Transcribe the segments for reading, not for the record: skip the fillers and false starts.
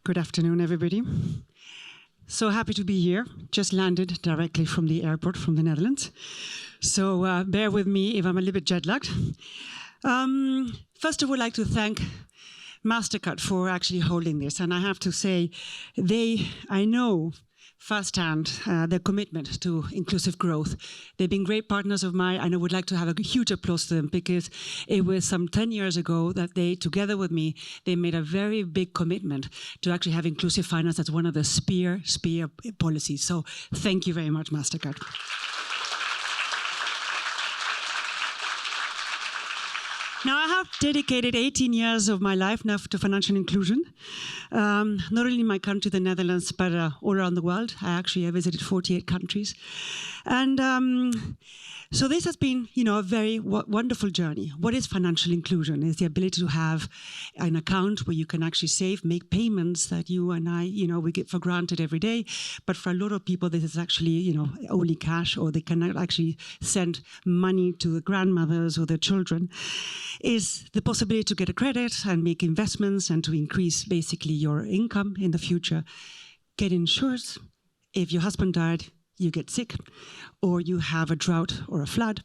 Good afternoon, everybody. So happy to be here. Just landed directly from the airport from the Netherlands. So bear with me if I'm a little bit jet-lagged. First of all, I'd like to thank MasterCard for actually holding this. And I have to say, I know firsthand their commitment to inclusive growth. They've been great partners of mine, and I would like to have a huge applause to them because it was some 10 years ago that they, together with me, they made a very big commitment to actually have inclusive finance as one of the spear policies. So thank you very much, MasterCard. Now, I have dedicated 18 years of my life now to financial inclusion, not only in my country, the Netherlands, but all around the world. I visited 48 countries. And so this has been, a very wonderful journey. What is financial inclusion? It's the ability to have an account where you can actually save, make payments that you and I, we get for granted every day. But for a lot of people, this is actually, only cash, or they cannot actually send money to the grandmothers or their children. Is the possibility to get a credit and make investments and to increase basically your income in the future. Get insured. If your husband died, you get sick, or you have a drought or a flood.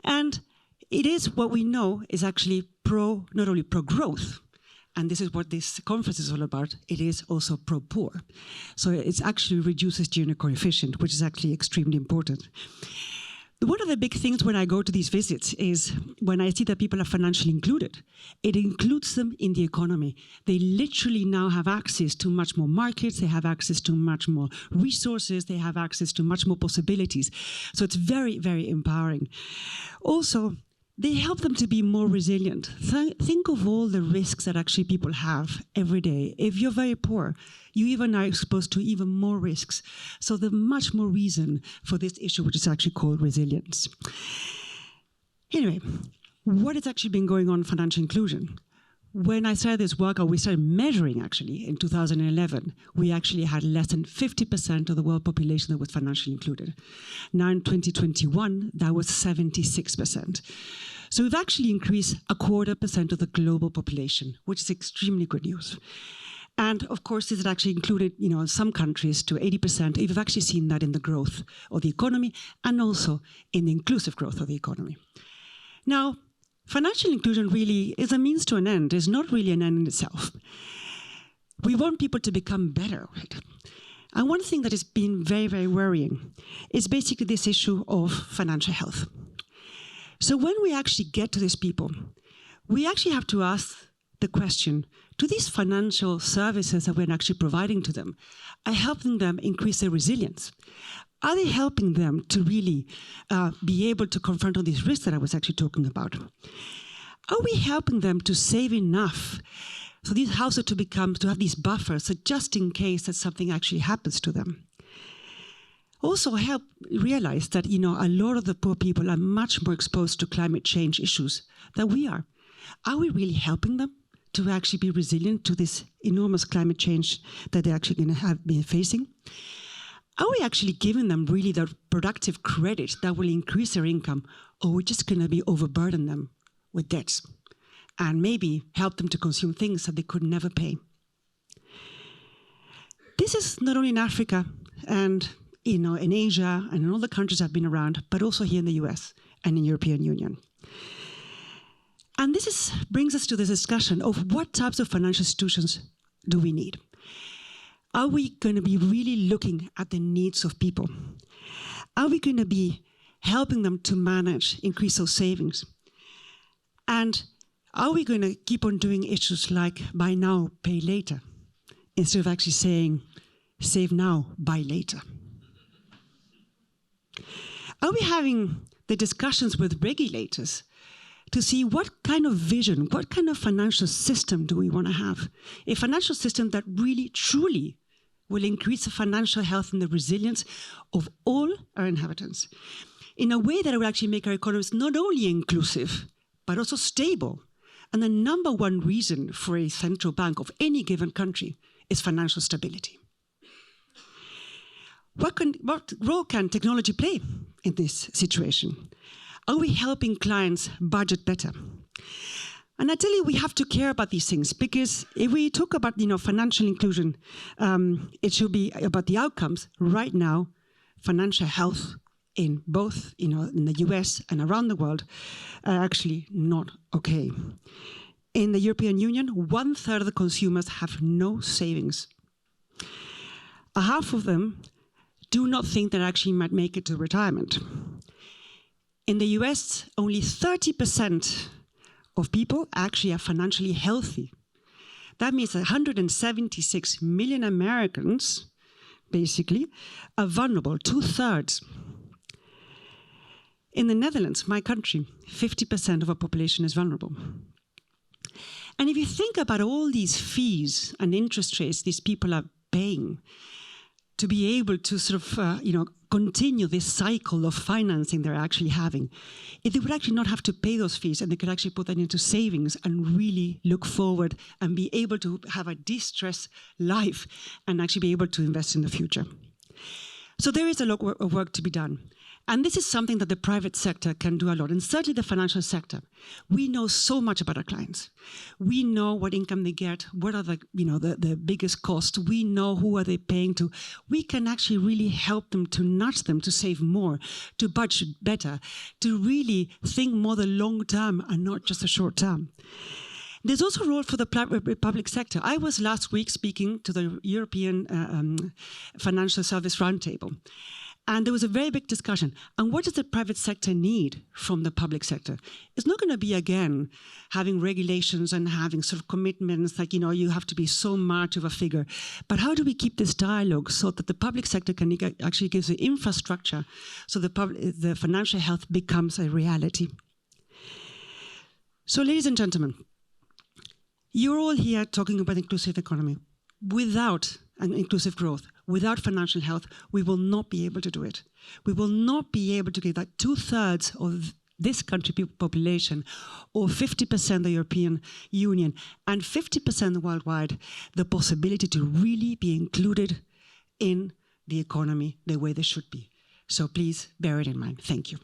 And it is what we know is actually not only pro-growth, and this is what this conference is all about, it is also pro-poor. So it actually reduces Gini coefficient, which is actually extremely important. One of the big things when I go to these visits is when I see that people are financially included, it includes them in the economy. They literally now have access to much more markets, they have access to much more resources, they have access to much more possibilities. So it's very, very empowering. Also, they help them to be more resilient. Think of all the risks that actually people have every day. If you're very poor, you even are exposed to even more risks. So there's much more reason for this issue, which is actually called resilience. Anyway, what has actually been going on in financial inclusion? When I started this work, or we started measuring actually in 2011, we actually had less than 50% of the world population that was financially included. Now in 2021, that was 76%. So we've actually increased 0.25% of the global population, which is extremely good news. And of course, this is actually included, in some countries to 80%. We've actually seen that in the growth of the economy and also in the inclusive growth of the economy. Now, financial inclusion really is a means to an end. It's not really an end in itself. We want people to become better, right? And one thing that has been very, very worrying is basically this issue of financial health. So when we actually get to these people, we actually have to ask the question, do these financial services that we're actually providing to them, are helping them increase their resilience? Are they helping them to really be able to confront all these risks that I was actually talking about? Are we helping them to save enough for these households to have these buffers, so just in case that something actually happens to them? Also help realize that, a lot of the poor people are much more exposed to climate change issues than we are. Are we really helping them to actually be resilient to this enormous climate change that they're actually going to have been facing? Are we actually giving them really the productive credit that will increase their income, or are we just going to be overburden them with debts and maybe help them to consume things that they could never pay? This is not only in Africa and in Asia and in all the countries I've been around, but also here in the US and in the European Union. And this brings us to this discussion of what types of financial institutions do we need? Are we going to be really looking at the needs of people? Are we going to be helping them to increase those savings? And are we going to keep on doing issues like buy now, pay later, instead of actually saying save now, buy later? Are we having the discussions with regulators to see what kind of vision, what kind of financial system do we want to have? A financial system that really, truly will increase the financial health and the resilience of all our inhabitants in a way that will actually make our economies not only inclusive, but also stable. And the number one reason for a central bank of any given country is financial stability. What role can technology play in this situation? Are we helping clients budget better? And I tell you, we have to care about these things, because if we talk about financial inclusion, it should be about the outcomes. Right now, financial health in both in the US and around the world are actually not okay. In the European Union, 1/3 of the consumers have no savings. Half of them do not think they actually might make it to retirement. In the US, only 30% of people actually are financially healthy. That means that 176 million Americans, basically, are vulnerable, 2/3. In the Netherlands, my country, 50% of our population is vulnerable. And if you think about all these fees and interest rates these people are paying to be able to sort of, continue this cycle of financing they're actually having, if they would actually not have to pay those fees and they could actually put that into savings and really look forward and be able to have a de-stress life and actually be able to invest in the future. So there is a lot of work to be done. And this is something that the private sector can do a lot, and certainly the financial sector. We know so much about our clients. We know what income they get, what are the biggest costs. We know who are they paying to. We can actually really help them, to nudge them to save more, to budget better, to really think more the long term and not just the short term. There's also a role for the public sector. I was last week speaking to the European Financial Service Roundtable. And there was a very big discussion. And what does the private sector need from the public sector? It's not going to be, again, having regulations and having sort of commitments like, you have to be so much of a figure. But how do we keep this dialogue so that the public sector can actually give the infrastructure so the financial health becomes a reality? So, ladies and gentlemen, you're all here talking about inclusive economy. Without an inclusive growth, without financial health, we will not be able to do it. We will not be able to get that 2/3 of this country population, or 50% of the European Union, and 50% worldwide, the possibility to really be included in the economy the way they should be. So please bear it in mind. Thank you.